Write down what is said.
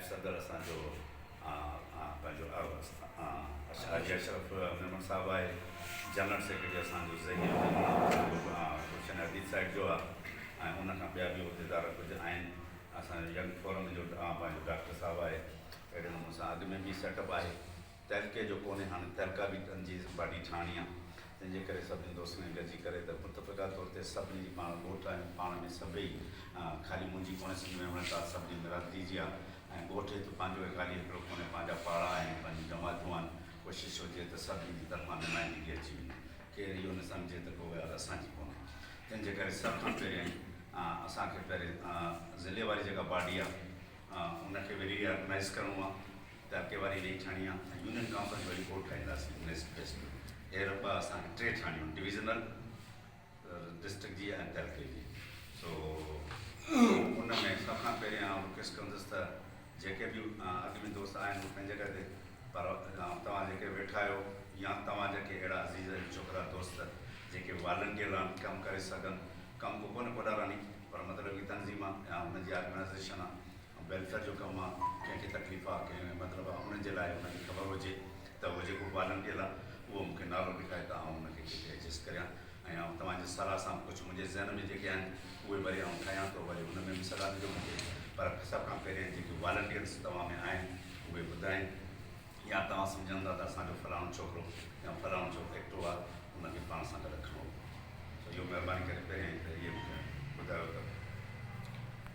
सदर असांजो पंहिंजो अशरफ मेमन साहब आहे, जनरल सेक्रेटरी असांजो ज़हीर गुलशन अदीद साहिब जो आहे, ऐं उनखां ॿिया बि उहिदेदार कुझु आहिनि। असांजो यंग फोरम जो पंहिंजो डॉक्टर साहब आहे। अहिड़े नमूने सां अॻु में बि सेटअप आहे। तहलके जो कोन्हे, हाणे तहलका बि जी पार्टी ठाहिणी आहे, तंहिंजे करे सभिनी दोस्तनि गॾिजी करे त मुतफ़िक़ा तौर ते सभिनी जी पाण ॻोठ आहिनि, पाण में सभई ख़ाली मुंहिंजी कोन्हे सम्झ में वणंदा, सभिनी बिरादरी जी आहे। ऐं ॻोठ त पंहिंजो ख़ाली हिकिड़ो कोन्हे, पंहिंजा पाड़ा आहिनि, पंहिंजी जमातूं आहिनि। कोशिशि हुजे त सभिनी जी तरफ़ां नुमाइंदगी अची वञे, केरु इहो न सम्झे त को ॻाल्हि असांजी कोन्हे। तंहिंजे करे सभ खां पहिरियों असांखे पहिरें ज़िले वारी जेका बॉडी आहे उनखे वरी रिऑर्गनाइज़ करिणो आहे, तहलके वारी नई ठाहिणी आहे, ऐं यूनियन काउंसिल वरी पोइ ठाहींदासीं नेक्स्ट फेस्ट में। अहिड़ा ॿ असांखे 3 ठाहिणियूं, डिविज़नल डिस्ट्रिक्ट जी ऐं तहलके जी। सो उन में सभ खां पहिरियों आउं रिक्वेस्ट कंदुसि त जेके बि अॻिमें दोस्त आहिनि उहे पंहिंजे जॻह ते, पर तव्हां जेके वेठा आहियो या तव्हां जेके अहिड़ा अज़ीज़ छोकिरा दोस्त जेके वॉलंटियर कमु करे सघनि, कमु को कोन्हे कोॾारानी, पर मतिलबु की तनज़ीम आहे या हुनजी ऑर्गनाइज़ेशन आहे, वेलफेयर जो कमु आहे, कंहिंखे तकलीफ़ आहे, कंहिं मतिलबु आहे, उनजे लाइ हुनखे ख़बर हुजे त उहो जेको वॉलंटियर आहे उहो मूंखे नालो लिखाए त आउं हुनखे एडजस्ट करियां। ऐं तव्हांजे सलाह सां कुझु मुंहिंजे ज़हन में जेके आहिनि उहे वरी आउं ठाहियां थो, वरी हुन में बि सलाह ॾिजो मूंखे। पर सभ खां पहिरियों जेके वॉलंटियर्स तव्हां में आहिनि उहे ॿुधाइनि, या तव्हां सम्झंदा त असांजो फलाणो छोकिरो या फलाणो छोकिरो एक्टो आहे, उनखे पाण सां गॾु रखिणो। त इहो महिरबानी करे पहिरियों त इहे मूंखे ॿुधायो त